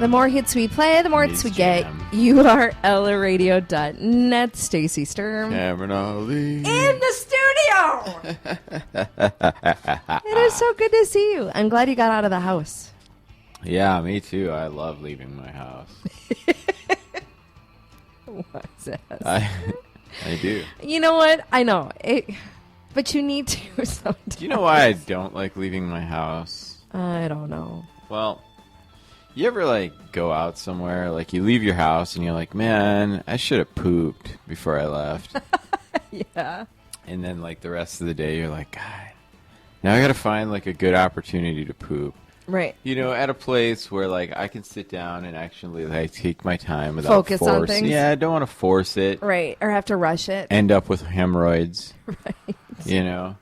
The more hits we play, the more hits we get. You are EllaRadio.net. Stacy Sturm. Cameron Ali. In the studio! It is so good to see you. I'm glad you got out of the house. Yeah, me too. I love leaving my house. What's that? I do. You know what? I know. But you need to sometimes. Do you know why I don't like leaving my house? I don't know. Well, you ever, like, go out somewhere, like, you leave your house, and you're like, man, I should have pooped before I left. Yeah. And then, like, the rest of the day, you're like, God, now I got to find, like, a good opportunity to poop. Right. You know, at a place where, like, I can sit down and actually, like, take my time without focus on things. Yeah, I don't want to force it. Right. Or have to rush it. End up with hemorrhoids. Right. You know?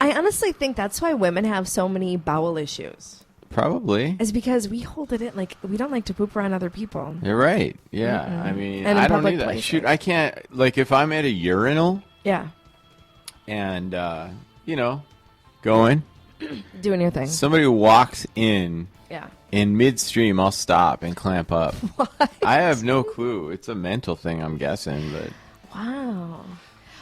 I honestly think that's why women have so many bowel issues. Probably. Is because we hold it in, like, we don't like to poop around other people. You're right. Yeah. Mm-mm. I mean, And in I don't public need that. places. Shoot, I can't, like, if I'm at a urinal Yeah. and, you know, going, Doing your thing. somebody walks in Yeah. midstream, I'll stop and clamp up. What? I have no clue. It's a mental thing, I'm guessing, but Wow.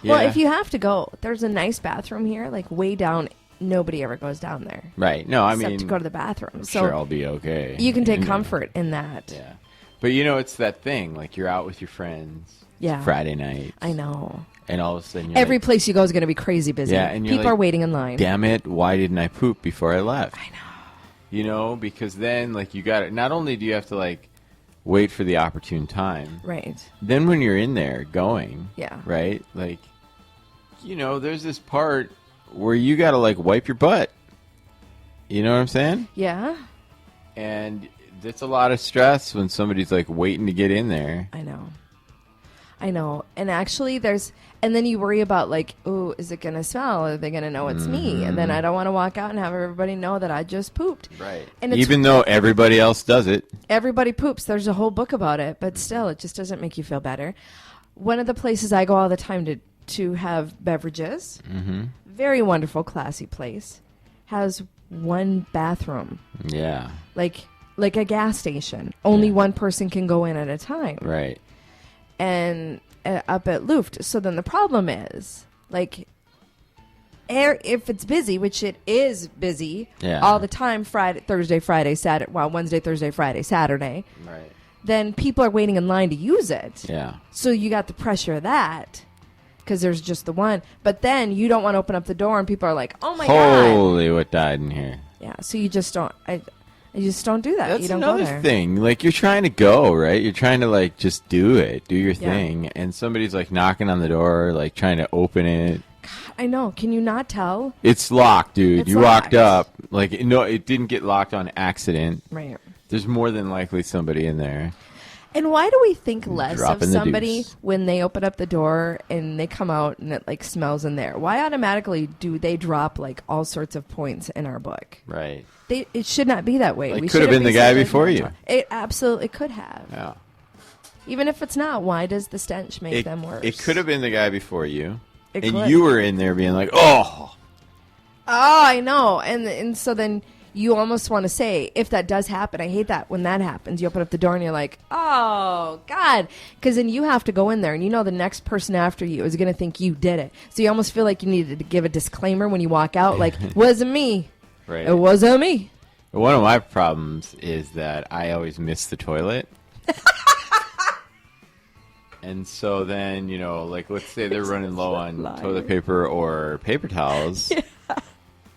yeah. Well, if you have to go, there's a nice bathroom here, like way down. Nobody ever goes down there. Right. No, I Except mean, to go to the bathroom. I'm So sure I'll be okay. you can take And, comfort in that. Yeah. But, you know, it's that thing. Like, you're out with your friends. Yeah. It's Friday night. I know. And all of a sudden, you're Every like, place you go is going to be crazy busy. Yeah, and you're people like, are waiting in line. damn it, why didn't I poop before I left? I know. You know, because then, like, you got to, not only do you have to, like, wait for the opportune time, Right. then when you're in there going, Yeah. right, like, you know, there's this part where you got to, like, wipe your butt. You know what I'm saying? Yeah. And it's a lot of stress when somebody's, like, waiting to get in there. I know. And actually and then you worry about, like, oh, is it going to smell? Are they going to know it's me? And then I don't want to walk out and have everybody know that I just pooped. Right. And it's, Even though everybody else does it. everybody poops. There's a whole book about it, but still, it just doesn't make you feel better. One of the places I go all the time to have beverages, very wonderful, classy place, has one bathroom. Yeah. Like a gas station. Only Yeah. one person can go in at a time. Right. And up at Luft. So then the problem is, like, if it's busy, which it is busy all the time, Thursday, Friday, Saturday, Wednesday, Thursday, Friday, Saturday, Right. then people are waiting in line to use it. Yeah. So you got the pressure of that because there's just the one. But then you don't want to open up the door and people are like, oh my God. Holy, what died in here? Yeah, so you just don't. You just don't do that. That's you don't another go there. thing. Like, you're trying to go, right? You're trying to, like, just do it. Do your Yeah. thing. And somebody's, like, knocking on the door, like, trying to open it. I know. Can you not tell? It's locked, dude. It's You walked locked. up. Like, no, it didn't get locked on accident. Right. There's more than likely somebody in there. And why do we think less of Dropping the somebody deuce. when they open up the door and they come out and it, like, smells in there? Why automatically do they drop, like, all sorts of points in our book? Right. It should not be that way. Like, We could have shouldn't been be the guy so before you. judgmental. It absolutely could have. Yeah. Even if it's not, why does the stench make them worse? It could have been the guy before you. It and could. you were in there being like, oh. Oh, I know. And so then you almost want to say, if that does happen, I hate that when that happens. You open up the door and you're like, oh, God. Because then you have to go in there and you know the next person after you is going to think you did it. So you almost feel like you needed to give a disclaimer when you walk out, like, wasn't me. Right. It wasn't me. One of my problems is that I always miss the toilet. And so then, you know, like, let's say they're running low on Liar. toilet paper or paper towels. Yeah.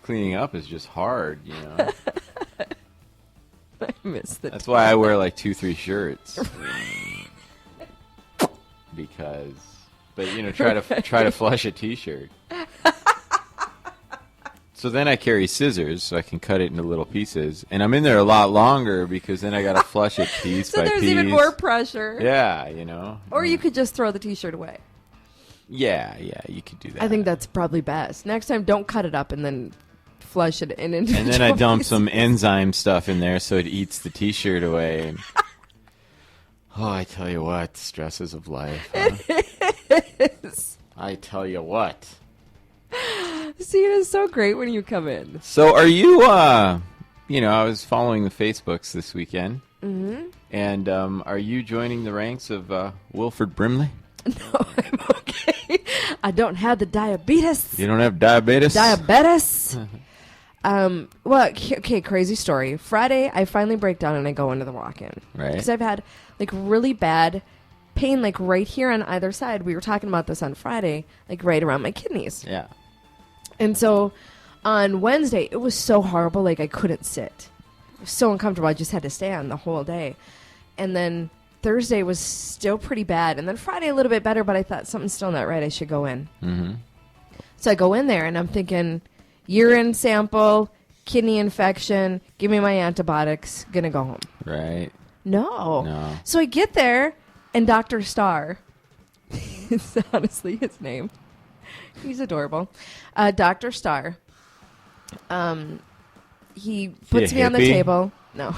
Cleaning up is just hard, you know. I miss the That's why I wear like 2-3 shirts. Because, but you know, try to flush a t-shirt. So then I carry scissors so I can cut it into little pieces, and I'm in there a lot longer because then I gotta flush it piece So by there's piece. even more pressure. Yeah, you know. Or you could just throw the t-shirt away. Yeah, you could do that. I think that's probably best. Next time, don't cut it up and then flush it in individual And then I dump pieces. some enzyme stuff in there so it eats the t-shirt away. And oh, I tell you what, stresses of life. Huh? It is. I tell you what. See, it is so great when you come in. So are you, you know, I was following the Facebooks this weekend. Mm-hmm. And are you joining the ranks of Wilford Brimley? No, I'm okay. I don't have the diabetes. You don't have diabetes? Diabetes. Well, okay, crazy story. Friday, I finally break down and I go into the walk-in. Right. Because I've had, like, really bad pain, like, right here on either side. We were talking about this on Friday, like, right around my kidneys. Yeah. And so on Wednesday, it was so horrible, like, I couldn't sit. It was so uncomfortable. I just had to stand the whole day. And then Thursday was still pretty bad. And then Friday a little bit better, but I thought something's still not right. I should go in. Mm-hmm. So I go in there, and I'm thinking, urine sample, kidney infection, give me my antibiotics, gonna go home. Right. No. So I get there, and Dr. Starr, it's honestly his name. He's adorable. Dr. Starr, he puts me on the table. No.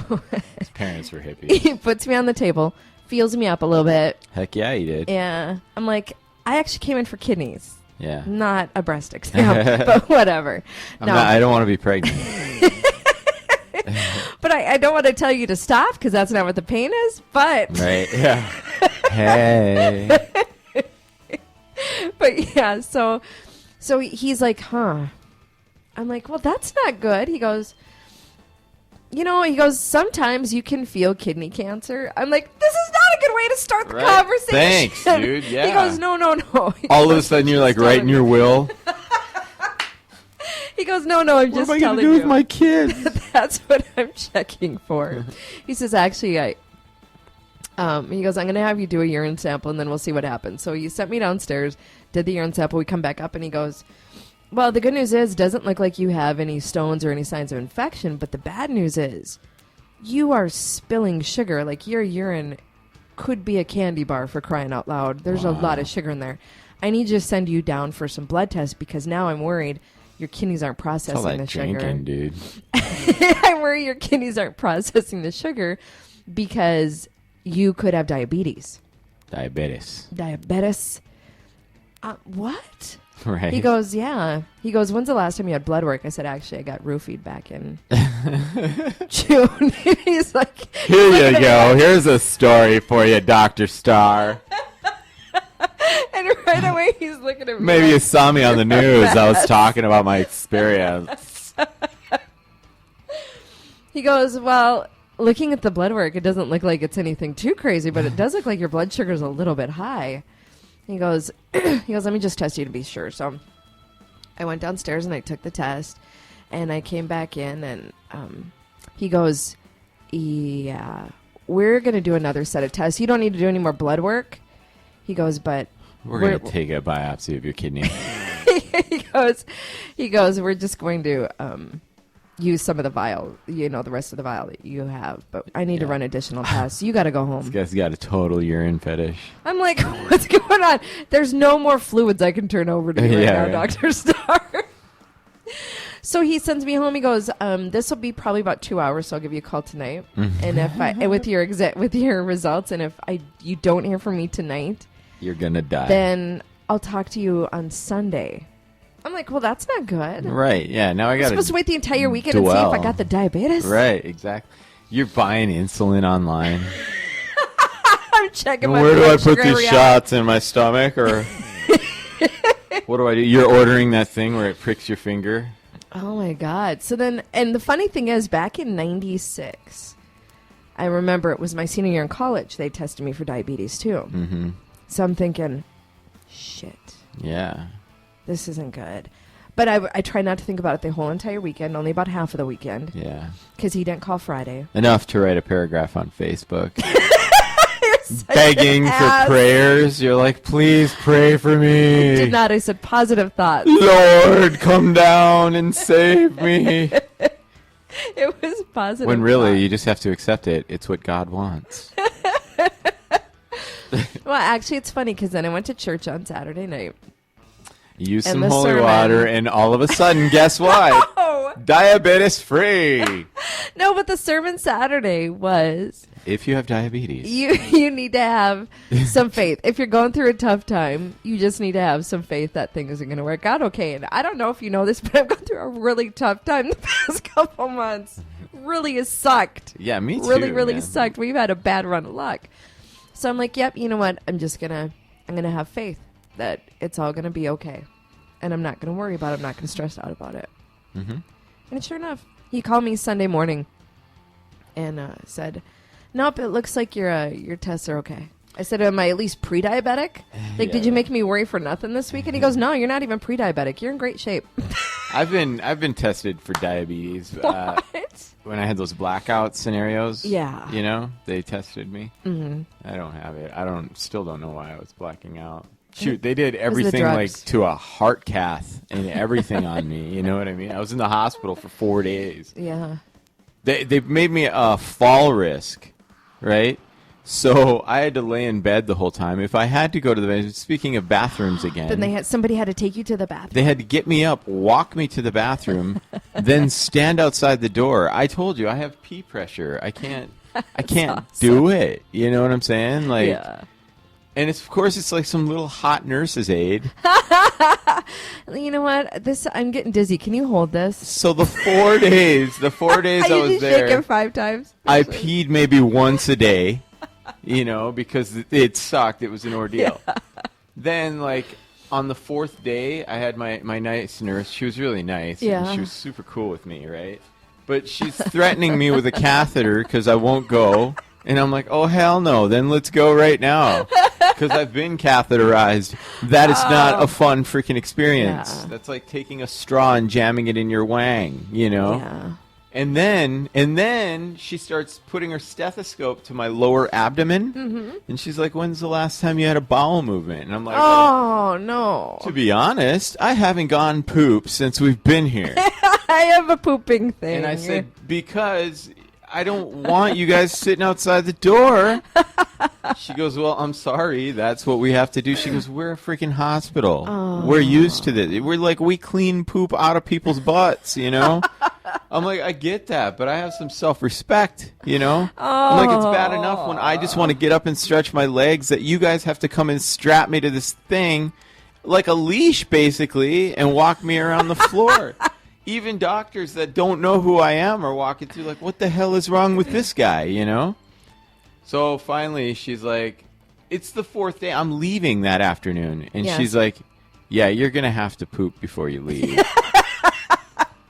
His parents were hippies. He puts me on the table, feels me up a little bit. Heck yeah, he did. Yeah. I'm like, I actually came in for kidneys. Yeah. Not a breast exam, but whatever. I don't want to be pregnant. But I don't want to tell you to stop because that's not what the pain is. But right, yeah. Hey. But yeah, so he's like, huh? I'm like, well, that's not good. He goes, sometimes you can feel kidney cancer. I'm like, this is not a good way to start the conversation. Thanks, dude. Yeah. He goes, no. All of a sudden, you're like writing your will. He goes, no, I'm just telling you. What am I going to do with my kids? That's what I'm checking for. He says, actually, he goes, I'm going to have you do a urine sample, and then we'll see what happens. So he sent me downstairs, did the urine sample. We come back up, and he goes, well, the good news is it doesn't look like you have any stones or any signs of infection, but the bad news is you are spilling sugar. Like, your urine could be a candy bar, for crying out loud. There's a lot of sugar in there. I need to send you down for some blood tests because now I'm worried your kidneys aren't processing all that the sugar. drinking, dude. I'm worried your kidneys aren't processing the sugar because you could have diabetes. Diabetes. What? Right. He goes, yeah. He goes, when's the last time you had blood work? I said, actually, I got roofied back in June. He's like, here you go. Here's a story for you, Dr. Starr. And right away, he's looking at me. Maybe like, you saw me on the news. I was talking about my experience. He goes, well, looking at the blood work, it doesn't look like it's anything too crazy, but it does look like your blood sugar is a little bit high. He goes, let me just test you to be sure. So I went downstairs and I took the test, and I came back in, and he goes, yeah, we're going to do another set of tests. You don't need to do any more blood work. He goes, but we're going to take a biopsy of your kidney. he goes, we're just going to use some of the vial, the rest of the vial that you have, but I need to run additional tests. You got to go home. This guy's got a total urine fetish. I'm like, what's going on? There's no more fluids I can turn over to you right now, Dr. Starr. So he sends me home. He goes, this will be probably about 2 hours, so I'll give you a call tonight. And if with your results, and if you don't hear from me tonight, you're gonna die. Then I'll talk to you on Sunday. I'm like, well, that's not good. Right, yeah. Now I got to supposed to wait the entire weekend and see if I got the diabetes. Right, exactly. You're buying insulin online. I'm checking my blood sugar. Where do I put these out. shots in my stomach? Or what do I do? You're ordering that thing where it pricks your finger? Oh, my God. So then, and the funny thing is, back in 96, I remember it was my senior year in college. They tested me for diabetes, too. Mm-hmm. So I'm thinking, shit. Yeah. This isn't good. But I try not to think about it the whole entire weekend, only about half of the weekend. Yeah. Because he didn't call Friday. Enough to write a paragraph on Facebook. Begging for prayers. You're like, please pray for me. I did not. I said positive thoughts. Lord, come down and save me. It was positive. When really, you just have to accept it. It's what God wants. Well, actually, it's funny because then I went to church on Saturday night. Use some holy water, and all of a sudden, guess what? No. Diabetes free. No, but the sermon Saturday was... If you have diabetes. You need to have some faith. If you're going through a tough time, you just need to have some faith that thing isn't going to work out okay. And I don't know if you know this, but I've gone through a really tough time the past couple months. really has sucked. Yeah, me too. Really man. sucked. We've had a bad run of luck. So I'm like, yep, you know what? I'm gonna have faith that it's all gonna be okay, and I'm not gonna worry about it. I'm not gonna stress out about it. Mm-hmm. And sure enough, he called me Sunday morning and said, "Nope, it looks like your tests are okay." I said, "Am I at least pre-diabetic? Like, did you make me worry for nothing this week?" And he goes, "No, you're not even pre-diabetic. You're in great shape." I've been tested for diabetes. What? When I had those blackout scenarios. Yeah. You know, they tested me. Mm-hmm. I don't have it. Still don't know why I was blacking out. Shoot, they did everything like drugs. to a heart cath and everything on me. You know what I mean? I was in the hospital for 4 days. Yeah. They made me a fall risk, right? So I had to lay in bed the whole time. If I had to go to the bathroom, speaking of bathrooms again, Then somebody had to take you to the bathroom. they had to get me up, walk me to the bathroom, then stand outside the door. I told you I have pee pressure. I can't awesome. do it. You know what I'm saying? Like, Yeah. and of course it's like some little hot nurse's aide. You know what? I'm getting dizzy. Can you hold this? So the 4 days I you was just shake there, it 5 times. I peed maybe once a day. You know, because it sucked. It was an ordeal. Yeah. Then, like, on the 4th day, I had my nice nurse. She was really nice. Yeah. And she was super cool with me, right? But she's threatening me with a catheter because I won't go. And I'm like, oh, hell no. Then let's go right now. Because I've been catheterized. That is not a fun freaking experience. Yeah. That's like taking a straw and jamming it in your wang, you know? Yeah. And then she starts putting her stethoscope to my lower abdomen, and she's like, "When's the last time you had a bowel movement?" And I'm like, Oh, no. "To be honest, I haven't gone poop since we've been here." I have a pooping thing. And I said, "Because I don't want you guys sitting outside the door." She goes, "Well, I'm sorry. That's what we have to do." She goes, "We're a freaking hospital. We're used to this. We clean poop out of people's butts, you know." I'm like, I get that, but I have some self-respect, you know? I'm like, it's bad enough when I just want to get up and stretch my legs that you guys have to come and strap me to this thing like a leash, basically, and walk me around the floor. Even doctors that don't know who I am are walking through like, what the hell is wrong with this guy, you know? So finally, she's like, it's the 4th day. I'm leaving that afternoon. And Yes. she's like, yeah, you're going to have to poop before you leave.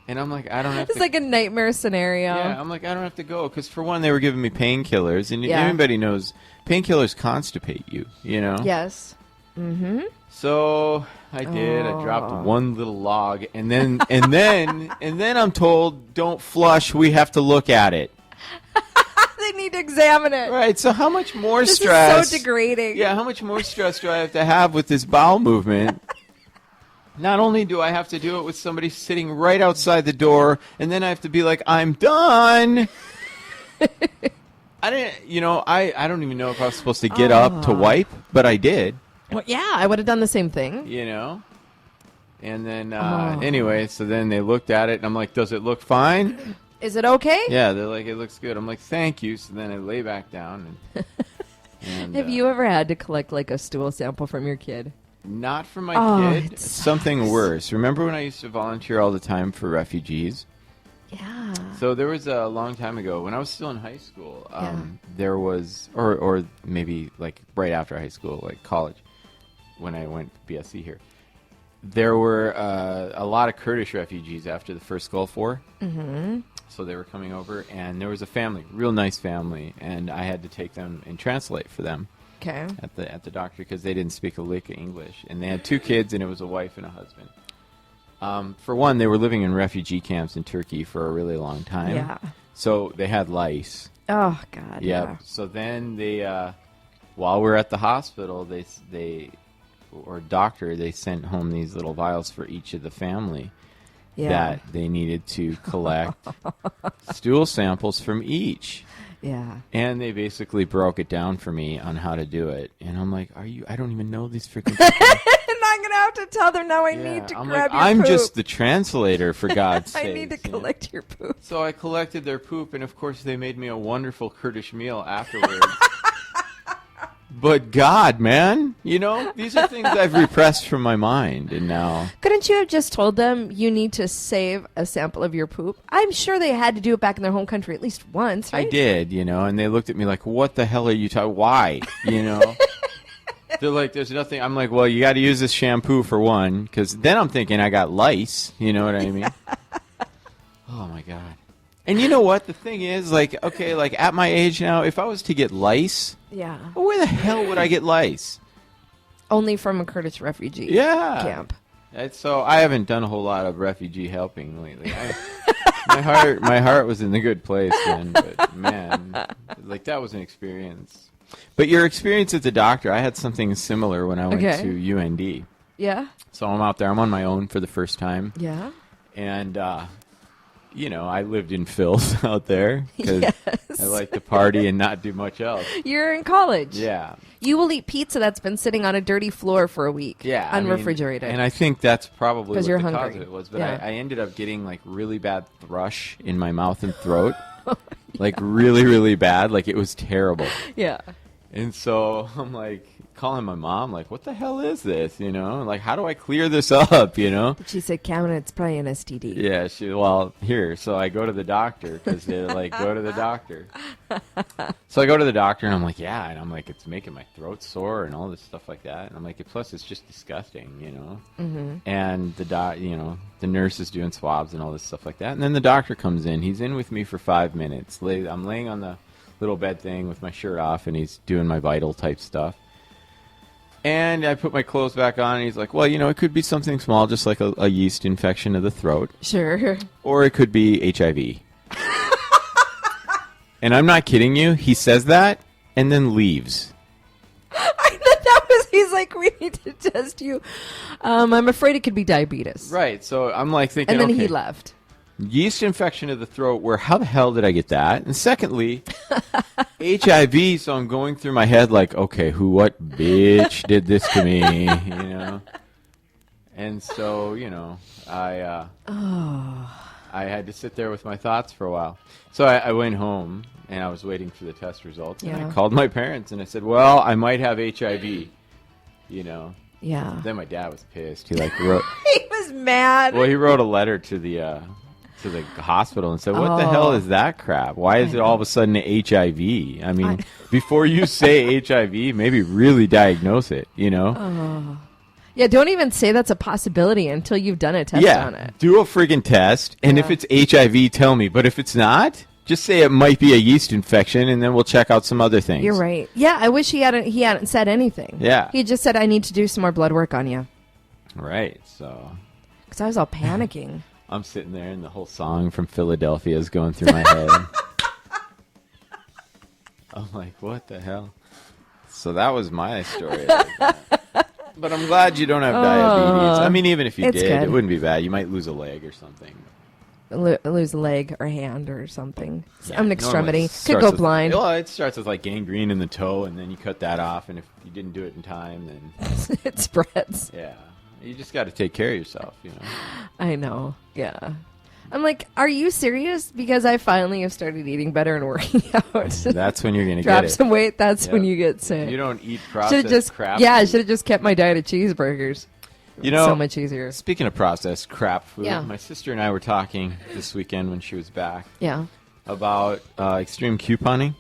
And I'm like, I don't have It's to. like a nightmare scenario. Yeah, I'm like, I don't have to go. Because for one, they were giving me painkillers. And Yeah. everybody knows painkillers constipate you, you know? Yes. Mm-hmm. So I did. I dropped one little log. And then I'm told, don't flush. We have to look at it. They need to examine it. Right. So how much more This stress? is so degrading. Yeah, how much more stress do I have to have with this bowel movement? Not only do I have to do it with somebody sitting right outside the door, and then I have to be like, I'm done. I don't even know if I was supposed to get up to wipe, but I did, Well, yeah, I would have done the same thing. you know? And then, anyway, so then they looked at it, and I'm like, does it look fine? Is it okay? Yeah, they're like, it looks good. I'm like, thank you. So then I lay back down. And Have you ever had to collect like a stool sample from your kid? Not from my kid. it Something sucks. worse. Remember when I used to volunteer all the time for refugees? Yeah. So there was a long time ago when I was still in high school. Yeah. There was, or maybe like right after high school, like college, when I went to BSc here. There were a lot of Kurdish refugees after the first Gulf War. Mm-hmm. So they were coming over, and there was a family, real nice family, and I had to take them and translate for them. Okay. At the doctor because they didn't speak a lick of English, and they had 2 kids, and it was a wife and a husband. For one, they were living in refugee camps in Turkey for a really long time. Yeah. So they had lice. Oh God. Yep. Yeah. So then they, while we were at the hospital, they sent home these little vials for each of the family Yeah. that they needed to collect stool samples from each. Yeah. And they basically broke it down for me on how to do it. And I'm like, I don't even know these freaking people. And I'm gonna have to tell them now. I need to I'm grab like, your I'm poop. just the translator, for God's I sake. need to collect your poop. So I collected their poop, and of course they made me a wonderful Kurdish meal afterwards. But God, man, these are things I've repressed from my mind, and now. Couldn't you have just told them you need to save a sample of your poop? I'm sure they had to do it back in their home country at least once, right? I did, and they looked at me like, what the hell are you talking? Why? They're like, there's nothing. I'm like, well, you got to use this shampoo for one, because then I'm thinking I got lice. You know what I mean? Oh, my God. And you know what? The thing is, okay, at my age now, if I was to get lice, yeah, where the hell would I get lice? Only from a Kurdish refugee camp. So I haven't done a whole lot of refugee helping lately. My heart was in the good place then, but man, that was an experience. But your experience at the doctor, I had something similar when I went to UND. Yeah. So I'm out there. I'm on my own for the first time. Yeah. And I lived in filth out there because I like to party and not do much else. You're in college. Yeah. You will eat pizza that's been sitting on a dirty floor for a week. Yeah. Unrefrigerated. And I think that's probably what you're the hungry. cause of it was. But I ended up getting really bad thrush in my mouth and throat. Really, really bad. It was terrible. Yeah. And so I'm calling my mom, what the hell is this? How do I clear this up? She said, Cameron, it's probably an STD. Yeah, here. So I go to the doctor because they're go to the doctor. So I go to the doctor and I'm like, yeah. And I'm it's making my throat sore and all this stuff like that. And I'm plus it's just disgusting, Mm-hmm. And the nurse is doing swabs and all this stuff like that. And then the doctor comes in. He's in with me for 5 minutes. I'm laying on the little bed thing with my shirt off and he's doing my vital type stuff. And I put my clothes back on, and he's like, well, it could be something small, just like a yeast infection of the throat. Sure. Or it could be HIV. And I'm not kidding you. He says that and then leaves. He's like, we need to test you. I'm afraid it could be diabetes. Right. So I'm thinking, and then okay, he left. Yeast infection of the throat, how the hell did I get that? And secondly, HIV, so I'm going through my head okay, what bitch did this to me, And so, I had to sit there with my thoughts for a while. So I went home, and I was waiting for the test results, and I called my parents, and I said, well, I might have HIV, Yeah. Then my dad was pissed. He wrote... He was mad. Well, he wrote a letter to the hospital and said, what the hell is that crap? Why is it all of a sudden HIV? I mean, before you say HIV, maybe really diagnose it, Yeah, don't even say that's a possibility until you've done a test on it. Do a friggin' test, and if it's HIV, tell me. But if it's not, just say it might be a yeast infection, and then we'll check out some other things. You're right. Yeah, I wish he hadn't said anything. Yeah. He just said, I need to do some more blood work on you. Right, so... Because I was all panicking. I'm sitting there, and the whole song from Philadelphia is going through my head. I'm like, what the hell? So that was my story. But I'm glad you don't have diabetes. I mean, even if you did, good. It wouldn't be bad. You might lose a leg or something. Lose a leg or hand or something. Yeah, an extremity. Could go blind. Well, it starts with gangrene in the toe, and then you cut that off, and if you didn't do it in time, then... It spreads. Yeah. You just got to take care of yourself, I know. Yeah. I'm like, are you serious? Because I finally have started eating better and working out. That's when you're going to get Drop it. some weight, that's when you get sick. You don't eat processed crap. Yeah, I should have just kept my diet of cheeseburgers. So much easier. Speaking of processed crap food, Yeah. my sister and I were talking this weekend when she was back Yeah. about extreme couponing.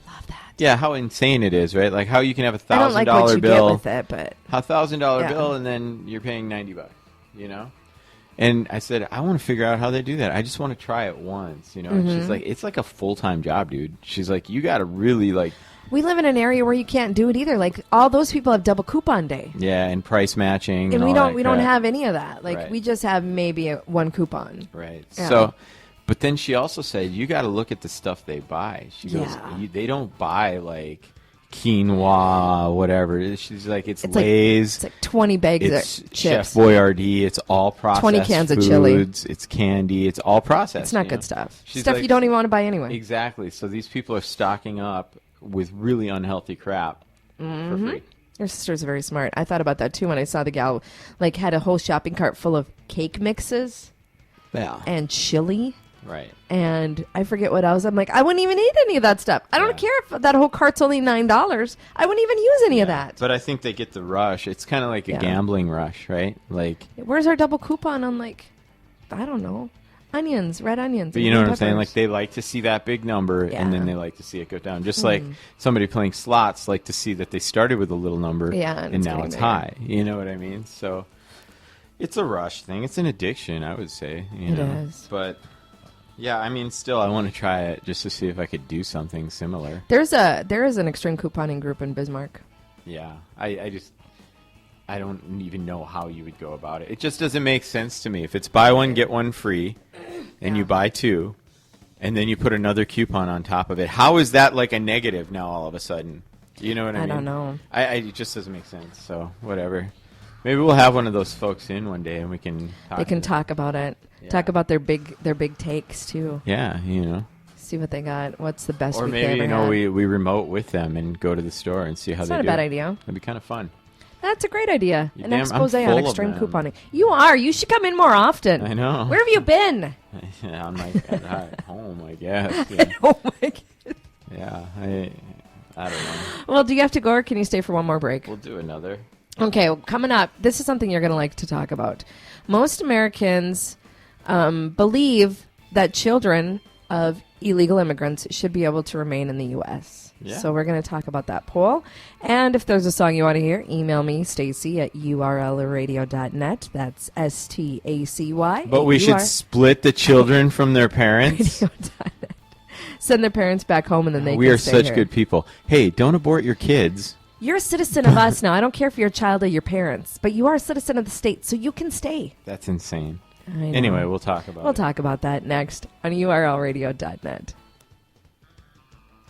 Love that. Yeah, how insane it is, right? How you can have I don't like $1,000 what you bill, get with it, but $1,000 bill, and then you're paying $90, And I said, I want to figure out how they do that. I just want to try it once, And she's like, it's like a full-time job, dude. She's like, you got to really we live in an area where you can't do it either. All those people have double coupon day. Yeah, and price matching, And all we that don't crap. have any of that. Right. We just have maybe one coupon. Right. Yeah. So, but then she also said, you got to look at the stuff they buy. She goes, Yeah. they don't buy quinoa, whatever. She's like, it's It's Lay's. It's 20 bags It's of Chef chips. Boyardee. It's all processed 20 cans of foods. chili. It's candy. It's all processed. It's not good stuff. She's Stuff like, you don't even want to buy anyway. Exactly. So these people are stocking up with really unhealthy crap for free. Your sister's very smart. I thought about that too when I saw the gal had a whole shopping cart full of cake mixes Yeah. and chili. Right. And I forget what else. I'm like, I wouldn't even eat any of that stuff. I don't care if that whole cart's only $9. I wouldn't even use any of that. But I think they get the rush. It's kind of like a gambling rush, right? Like, where's our double coupon on, like, I don't know, onions, red onions? But you know what I'm saying? Like, they like to see that big number, and then they like to see it go down. Just like somebody playing slots like to see that they started with a little number, and now it's high. You know what I mean? So it's a rush thing. It's an addiction, I would say. You know? Is. But yeah, I mean, still, I want to try it just to see if I could do something similar. There is an extreme couponing group in Bismarck. Yeah, I don't even know how you would go about it. It just doesn't make sense to me. If it's buy one, get one free, and you buy two, and then you put another coupon on top of it, how is that like a negative now all of a sudden? You know what I mean? I don't know. It just doesn't make sense, so whatever. Maybe we'll have one of those folks in one day, and we can talk. They can talk about it. Yeah. Talk about their big takes, too. Yeah, you know. See what they got. What's the best or week maybe, they ever had. we remote with them and go to the store and see how they do. That's not a bad idea. That'd be kind of fun. That's a great idea. An expose I'm on full extreme of them. couponing. You are. You should come in more often. I know. Where have you been? Yeah, on at home, I guess. Yeah. Oh my God. Yeah, I don't know. Well, do you have to go, or can you stay for one more break? We'll do another. Okay, well, coming up, this is something you're going to like to talk about. Most Americans believe that children of illegal immigrants should be able to remain in the U.S. Yeah. So we're going to talk about that poll. And if there's a song you want to hear, email me, Stacy, at urlradio.net. That's STACY. But we should split the children from their parents. Radio.net. Send their parents back home, and then they We can are stay such here. good people. Hey, don't abort your kids. You're a citizen of us now. I don't care if you're a child of your parents, but you are a citizen of the state, so you can stay. That's insane. I know. Anyway, we'll talk about it. We'll talk about that next on urlradio.net.